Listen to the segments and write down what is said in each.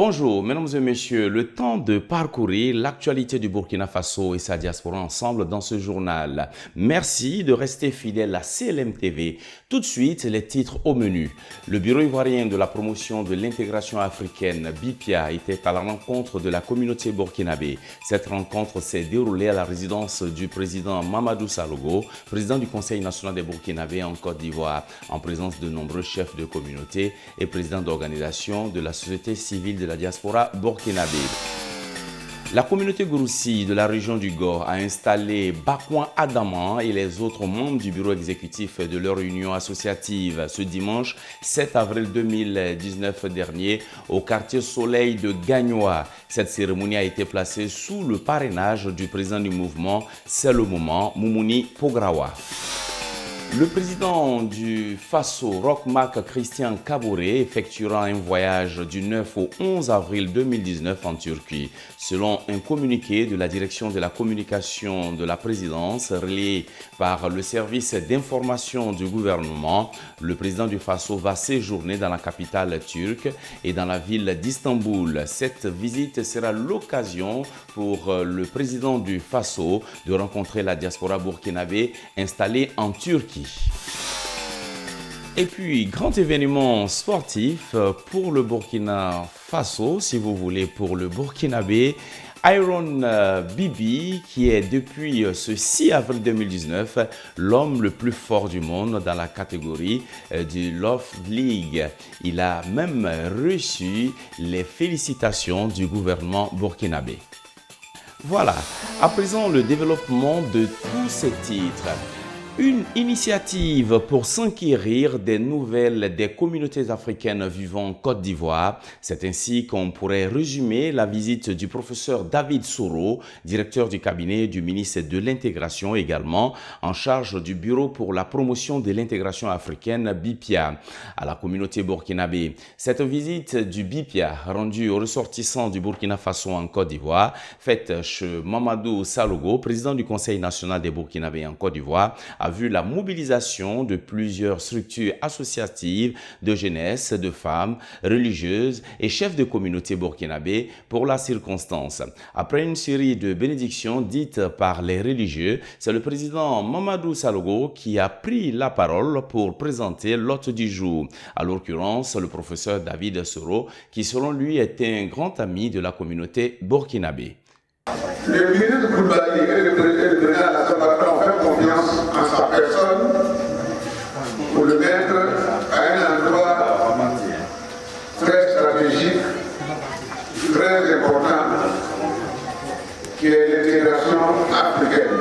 Bonjour, mesdames et messieurs, le temps de parcourir l'actualité du Burkina Faso et sa diaspora ensemble dans ce journal. Merci de rester fidèle à CLM TV. Tout de suite, les titres au menu. Le Bureau ivoirien de la promotion de l'intégration africaine, BIPIA, était à la rencontre de la communauté burkinabé. Cette rencontre s'est déroulée à la résidence du président Mamadou Salogo, président du Conseil national des Burkinabés en Côte d'Ivoire, en présence de nombreux chefs de communauté et présidents d'organisations de la société civile de la diaspora burkinabé. La communauté Gouroussi de la région du Gor a installé Bakouan Adaman et les autres membres du bureau exécutif de leur union associative ce dimanche 7 avril 2019 dernier au quartier Soleil de Gagnoa. Cette cérémonie a été placée sous le parrainage du président du mouvement C'est le moment, Moumouni Pograwa. Le président du Faso, Roch Marc Christian Kaboré, effectuera un voyage du 9 au 11 avril 2019 en Turquie. Selon un communiqué de la direction de la communication de la présidence relayé par le service d'information du gouvernement, le président du Faso va séjourner dans la capitale turque et dans la ville d'Istanbul. Cette visite sera l'occasion pour le président du Faso de rencontrer la diaspora burkinabé installée en Turquie. Et puis, grand événement sportif pour le Burkina Faso, si vous voulez, pour le Burkinabé. Iron Bibi, qui est depuis ce 6 avril 2019 l'homme le plus fort du monde dans la catégorie du Love League. Il a même reçu les félicitations du gouvernement burkinabé. Voilà, à présent le développement de tous ces titres. Une initiative pour s'enquérir des nouvelles des communautés africaines vivant en Côte d'Ivoire. C'est ainsi qu'on pourrait résumer la visite du professeur David Soro, directeur du cabinet du ministre de l'Intégration, également en charge du Bureau pour la promotion de l'intégration africaine BIPIA à la communauté burkinabé. Cette visite du BIPIA rendue aux ressortissants du Burkina Faso en Côte d'Ivoire, faite chez Mamadou Salogo, président du Conseil national des Burkinabés en Côte d'Ivoire, a vu la mobilisation de plusieurs structures associatives de jeunesse, de femmes, religieuses et chefs de communauté burkinabé pour la circonstance. Après une série de bénédictions dites par les religieux, c'est le président Mamadou Salogo qui a pris la parole pour présenter l'hôte du jour, à l'occurrence le professeur David Soro, qui selon lui était un grand ami de la communauté burkinabé. Le ministre Koulibaly et le président national ont fait confiance en sa personne pour le mettre à un endroit très stratégique, très important, qui est l'intégration africaine.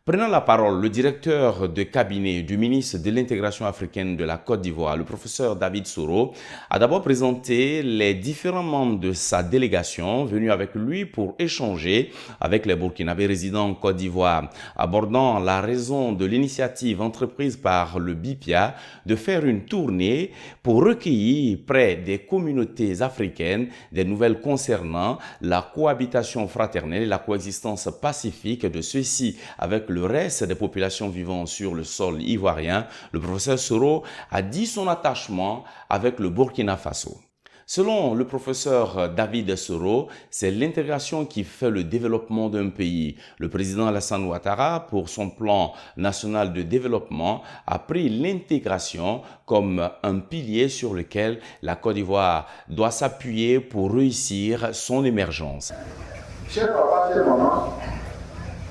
Prenant la parole, le directeur de cabinet du ministre de l'intégration africaine de la Côte d'Ivoire, le professeur David Soro, a d'abord présenté les différents membres de sa délégation venus avec lui pour échanger avec les Burkinabés résidant en Côte d'Ivoire, abordant la raison de l'initiative entreprise par le BIPIA de faire une tournée pour recueillir près des communautés africaines des nouvelles concernant la cohabitation fraternelle et la coexistence pacifique de ceux-ci avec le reste des populations vivant sur le sol ivoirien. Le professeur Soro a dit son attachement avec le Burkina Faso. Selon le professeur David Soro, c'est l'intégration qui fait le développement d'un pays. Le président Alassane Ouattara, pour son plan national de développement, a pris l'intégration comme un pilier sur lequel la Côte d'Ivoire doit s'appuyer pour réussir son émergence. Cher papa, cher maman,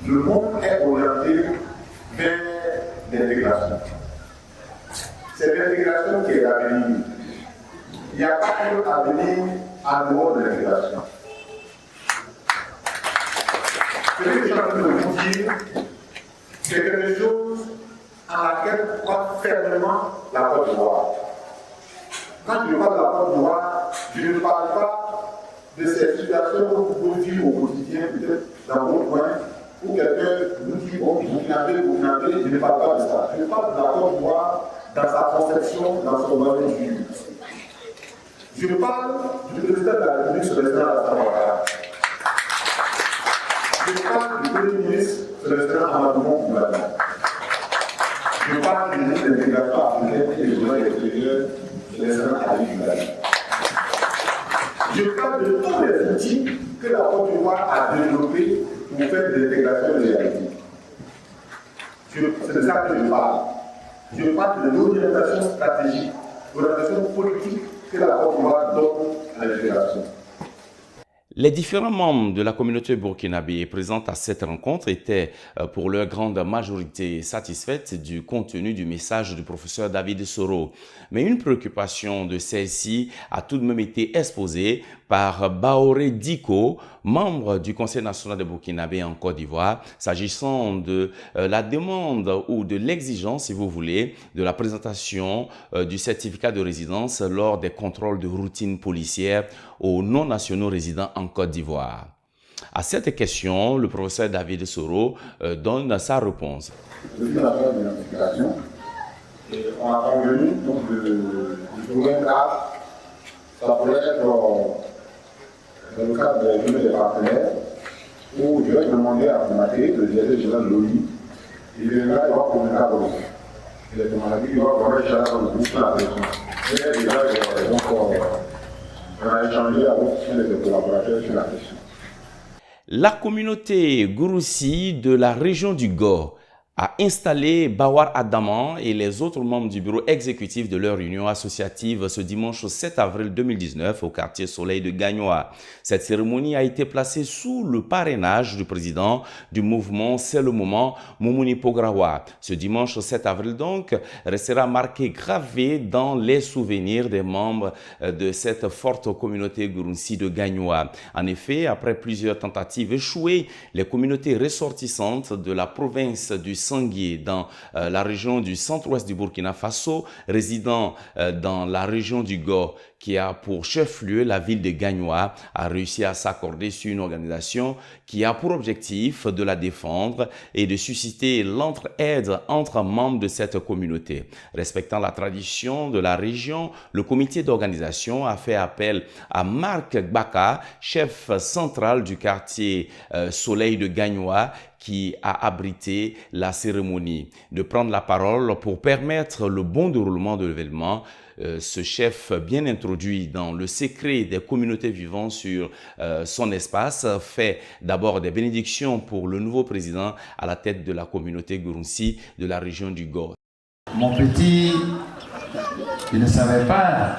le monde est orienté vers l'intégration. C'est l'intégration qui est l'avenir. Il n'y a pas d'autre avenir en dehors de l'intégration. Ce que je suis en train de vous dire, c'est quelque chose à laquelle croit fermement la Côte d'Ivoire. Quand je parle de la Côte d'Ivoire, je ne parle pas de ces situations que vous pouvez vivre au quotidien, peut-être dans votre coin, où quelqu'un nous dit, bon, vous n'avez, je ne parle pas de ça. Je parle de la Côte d'Ivoire dans sa conception, dans son mode de vie. Je parle du président de la République, le président Alassane Ouattara. Je parle du premier ministre, le président Amadou Koulibaly. Je parle du ministre de l'intégration africaine et du ministre de l'extérieur, le président Ali Koulibaly. Je parle de tous les outils que la Côte d'Ivoire a développés pour faire de l'intégration de réalité. C'est de ça que je parle. Je parle de l'orientation stratégique, l'orientation politique que la Côte d'Ivoire donne à l'intégration. Les différents membres de la communauté burkinabé présents à cette rencontre étaient pour leur grande majorité satisfaits du contenu du message du professeur David Soro. Mais une préoccupation de celle-ci a tout de même été exposée par Baoré Diko, membre du Conseil national de Burkinabé en Côte d'Ivoire, s'agissant de la demande ou de l'exigence, si vous voulez, de la présentation du certificat de résidence lors des contrôles de routine policière aux non-nationaux résidents en Côte d'Ivoire. À cette question, le professeur David Soro donne sa réponse. Depuis la phase d'identification, on a convenu donc de trouver un cadre. Ça pourrait être dans le cadre des partenaires où je vais demander à Konaté, le directeur général de l'ONU, il viendra et va communiquer à l'ONU. Il est demandé qu'il va vraiment échanger dans le groupe de la région. Et déjà, donc, on a échangé avec les collaborateurs sur la question. La communauté Gouroussi de la région du Go a installé Bawar Adaman et les autres membres du bureau exécutif de leur union associative ce dimanche 7 avril 2019 au quartier Soleil de Gagnoa. Cette cérémonie a été placée sous le parrainage du président du mouvement C'est le moment, Moumouni Pograwa. Ce dimanche 7 avril donc restera marqué, gravé dans les souvenirs des membres de cette forte communauté Gouroussi de Gagnoa. En effet, après plusieurs tentatives échouées, les communautés ressortissantes de la province du Sanguier dans la région du centre-ouest du Burkina Faso, résidant dans la région du Go, qui a pour chef-lieu la ville de Gagnoa, a réussi à s'accorder sur une organisation qui a pour objectif de la défendre et de susciter l'entraide entre membres de cette communauté. Respectant la tradition de la région, le comité d'organisation a fait appel à Marc Baka, chef central du quartier Soleil de Gagnoa, qui a abrité la cérémonie, de prendre la parole pour permettre le bon déroulement de l'événement. Ce chef bien introduit dans le secret des communautés vivant sur son espace fait d'abord des bénédictions pour le nouveau président à la tête de la communauté Gouroussi de la région du Go. Mon petit, je ne savais pas,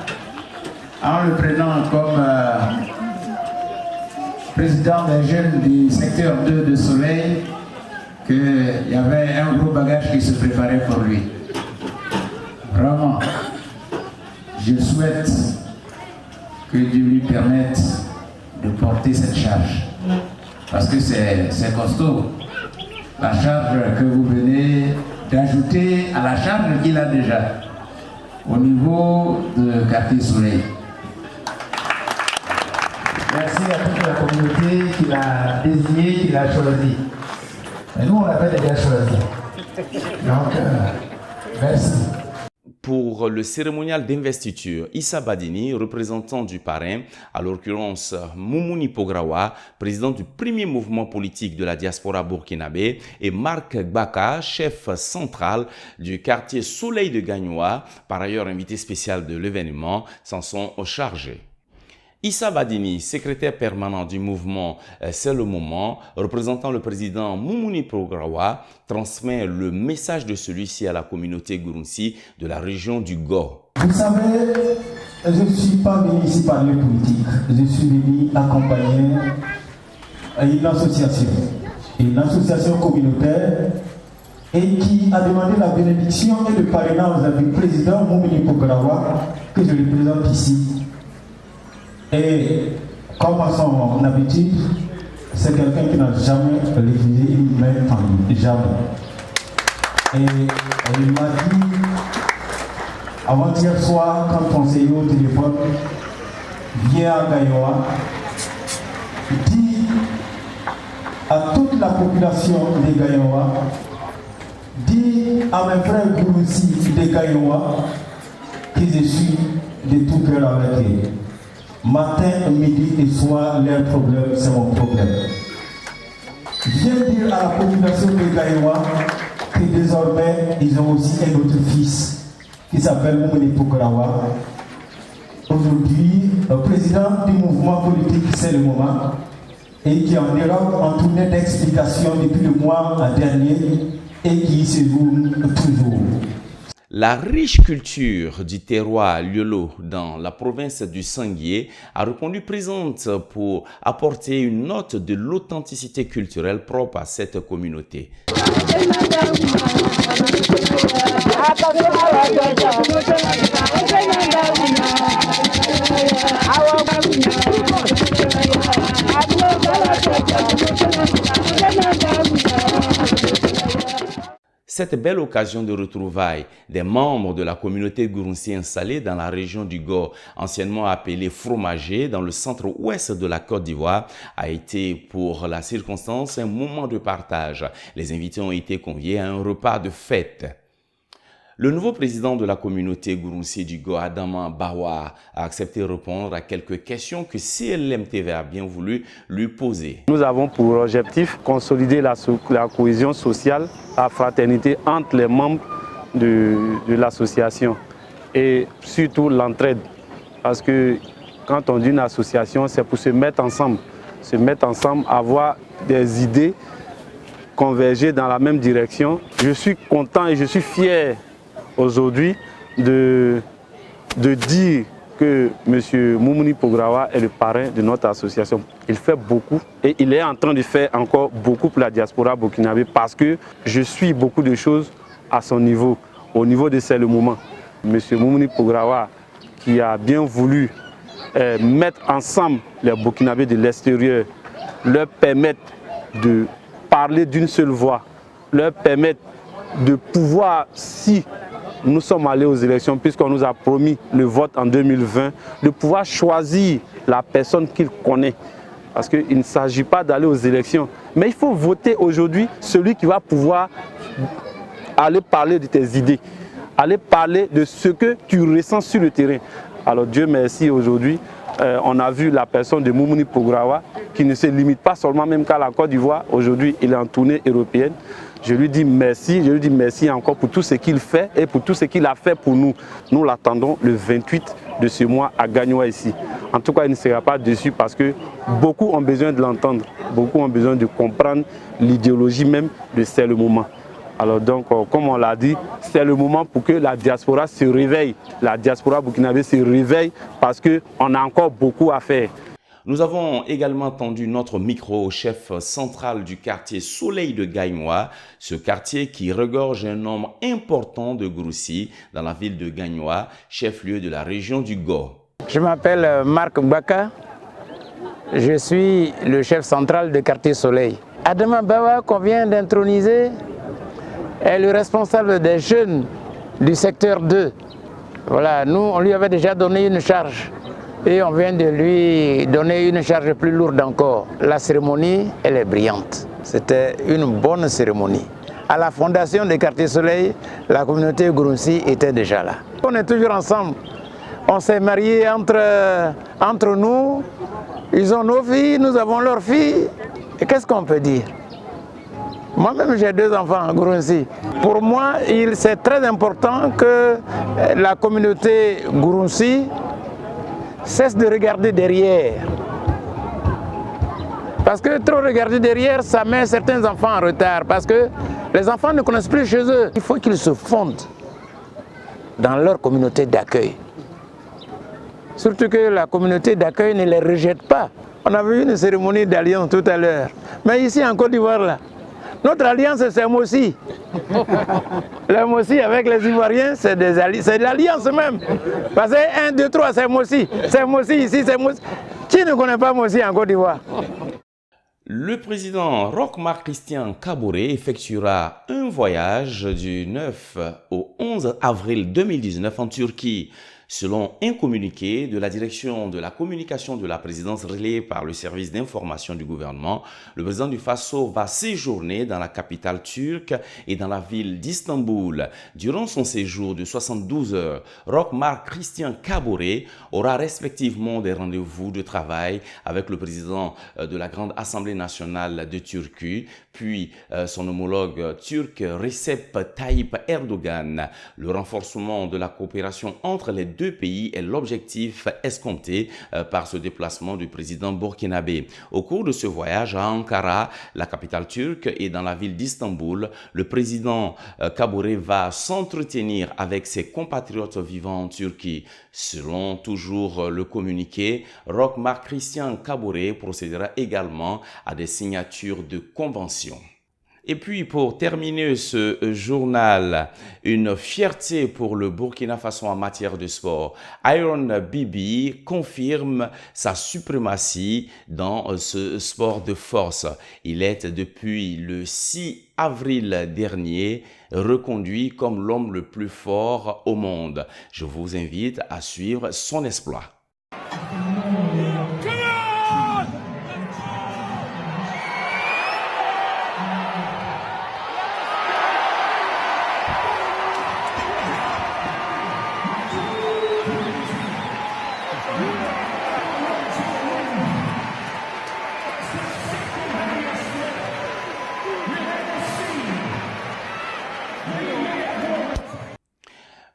en le prenant comme président des jeunes du secteur 2 de Soleil, qu'il y avait un gros bagage qui se préparait pour lui. Vraiment, je souhaite que Dieu lui permette de porter cette charge. Parce que c'est costaud. La charge que vous venez d'ajouter à la charge qu'il a déjà au niveau de quartier Soleil. Merci à toute la communauté qui l'a désigné, qui l'a choisi. Et nous, on l'appelle déjà choisi. Donc, merci. Pour le cérémonial d'investiture, Issa Badini, représentant du parrain, à l'occurrence Moumouni Pograwa, président du premier mouvement politique de la diaspora burkinabé, et Marc Baka, chef central du quartier Soleil de Gagnoa, par ailleurs invité spécial de l'événement, s'en sont chargés. Issa Badini, secrétaire permanent du mouvement C'est le moment, représentant le président Moumouni Pograwa, transmet le message de celui-ci à la communauté Gouroussi de la région du Go. Vous savez, je ne suis pas venu ici parler politique, je suis venu accompagner une association communautaire et qui a demandé la bénédiction et le parrainage du président Moumouni Pograwa que je représente ici. Et comme à son habitude, c'est quelqu'un qui n'a jamais refusé une main tendue, jamais. Et il m'a dit, avant-hier soir, quand on s'est eu au téléphone, viens à Gagnoa, dis à toute la population de Gagnoa, dis à mes frères Gouroussi de Gagnoa que je suis de tout cœur avec eux. Matin, midi et soir, leur problème, c'est mon problème. Viens dire à la population de Gagnoa que désormais, ils ont aussi un autre fils qui s'appelle Moumouni Pograwa, aujourd'hui président du mouvement politique C'est le moment et qui est en Europe en tournée d'explication depuis le mois dernier et qui se déroule toujours. La riche culture du terroir Liolo dans la province du Sanguier a répondu présente pour apporter une note de l'authenticité culturelle propre à cette communauté. Cette belle occasion de retrouvailles des membres de la communauté Gurunsi installée dans la région du Go, anciennement appelée Fromager, dans le centre-ouest de la Côte d'Ivoire, a été pour la circonstance un moment de partage. Les invités ont été conviés à un repas de fête. Le nouveau président de la communauté Gurunsi du Go, Adama Bawa, a accepté de répondre à quelques questions que CLM-TV a bien voulu lui poser. Nous avons pour objectif consolider la cohésion sociale, la fraternité entre les membres de l'association et surtout l'entraide. Parce que quand on dit une association, c'est pour se mettre ensemble, avoir des idées, converger dans la même direction. Je suis content et je suis fier aujourd'hui de dire que M. Moumouni Pograwa est le parrain de notre association. Il fait beaucoup et il est en train de faire encore beaucoup pour la diaspora burkinabé parce que je suis beaucoup de choses à son niveau, au niveau de C'est le moment. M. Moumouni Pograwa qui a bien voulu mettre ensemble les Burkinabés de l'extérieur, leur permettre de parler d'une seule voix, leur permettre de pouvoir, si nous sommes allés aux élections, puisqu'on nous a promis le vote en 2020, de pouvoir choisir la personne qu'il connaît. Parce qu'il ne s'agit pas d'aller aux élections, mais il faut voter aujourd'hui celui qui va pouvoir aller parler de tes idées, aller parler de ce que tu ressens sur le terrain. Alors Dieu merci, aujourd'hui, on a vu la personne de Moumouni Pograwa qui ne se limite pas seulement même qu'à la Côte d'Ivoire. Aujourd'hui, il est en tournée européenne. Je lui dis merci encore pour tout ce qu'il fait et pour tout ce qu'il a fait pour nous. Nous l'attendons le 28 de ce mois à Gagnoa ici. En tout cas, il ne sera pas déçu parce que beaucoup ont besoin de l'entendre, beaucoup ont besoin de comprendre l'idéologie même de C'est le moment. Alors donc, comme on l'a dit, c'est le moment pour que la diaspora se réveille. La diaspora burkinabé se réveille parce qu'on a encore beaucoup à faire. Nous avons également tendu notre micro au chef central du quartier Soleil de Gagnoa, ce quartier qui regorge un nombre important de Gurunsi dans la ville de Gagnoa, chef-lieu de la région du Go. Je m'appelle Marc Baka, je suis le chef central du quartier Soleil. Adama Bawa, qu'on vient d'introniser, est le responsable des jeunes du secteur 2. Voilà, nous, on lui avait déjà donné une charge. Et on vient de lui donner une charge plus lourde encore. La cérémonie, elle est brillante. C'était une bonne cérémonie. À la fondation des quartiers Soleil, la communauté Gurunsi était déjà là. On est toujours ensemble. On s'est mariés entre nous. Ils ont nos filles, nous avons leurs filles. Et qu'est-ce qu'on peut dire? Moi-même, j'ai 2 enfants, Gurunsi. Pour moi, c'est très important que la communauté Gurunsi cesse de regarder derrière. Parce que trop regarder derrière, ça met certains enfants en retard. Parce que les enfants ne connaissent plus chez eux. Il faut qu'ils se fondent dans leur communauté d'accueil. Surtout que la communauté d'accueil ne les rejette pas. On a vu une cérémonie d'alliance tout à l'heure. Mais ici en Côte d'Ivoire, là, notre alliance, c'est Mossi. Le Mossi avec les Ivoiriens, c'est l'alliance même. Parce que 1, 2, 3, c'est Mossi. C'est Mossi ici, c'est Mossi. Qui ne connaît pas Mossi en Côte d'Ivoire? Le président Roch-Marc Christian Kaboré effectuera un voyage du 9 au 11 avril 2019 en Turquie. Selon un communiqué de la direction de la communication de la présidence relayé par le service d'information du gouvernement, le président du Faso va séjourner dans la capitale turque et dans la ville d'Istanbul. Durant son séjour de 72 heures, Roch-Marc Christian Kaboré aura respectivement des rendez-vous de travail avec le président de la Grande Assemblée nationale de Turquie, puis son homologue turc Recep Tayyip Erdogan. Le renforcement de la coopération entre les deux pays est l'objectif escompté par ce déplacement du président burkinabé. Au cours de ce voyage à Ankara, la capitale turque, et dans la ville d'Istanbul, le président Kabouré va s'entretenir avec ses compatriotes vivant en Turquie. Selon toujours le communiqué, Roch-Marc Christian Kabouré procédera également à des signatures de conventions. Et puis, pour terminer ce journal, une fierté pour le Burkina Faso en matière de sport. Iron Bibi confirme sa suprématie dans ce sport de force. Il est depuis le 6 avril dernier reconduit comme l'homme le plus fort au monde. Je vous invite à suivre son exploit.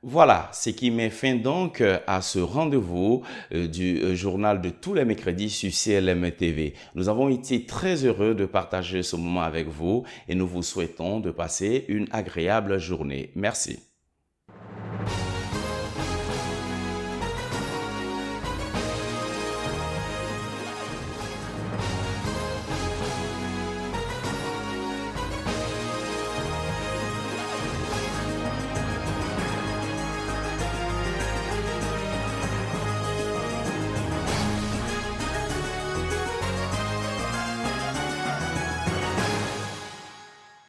Voilà, ce qui met fin donc à ce rendez-vous du journal de tous les mercredis sur CLM TV. Nous avons été très heureux de partager ce moment avec vous et nous vous souhaitons de passer une agréable journée. Merci.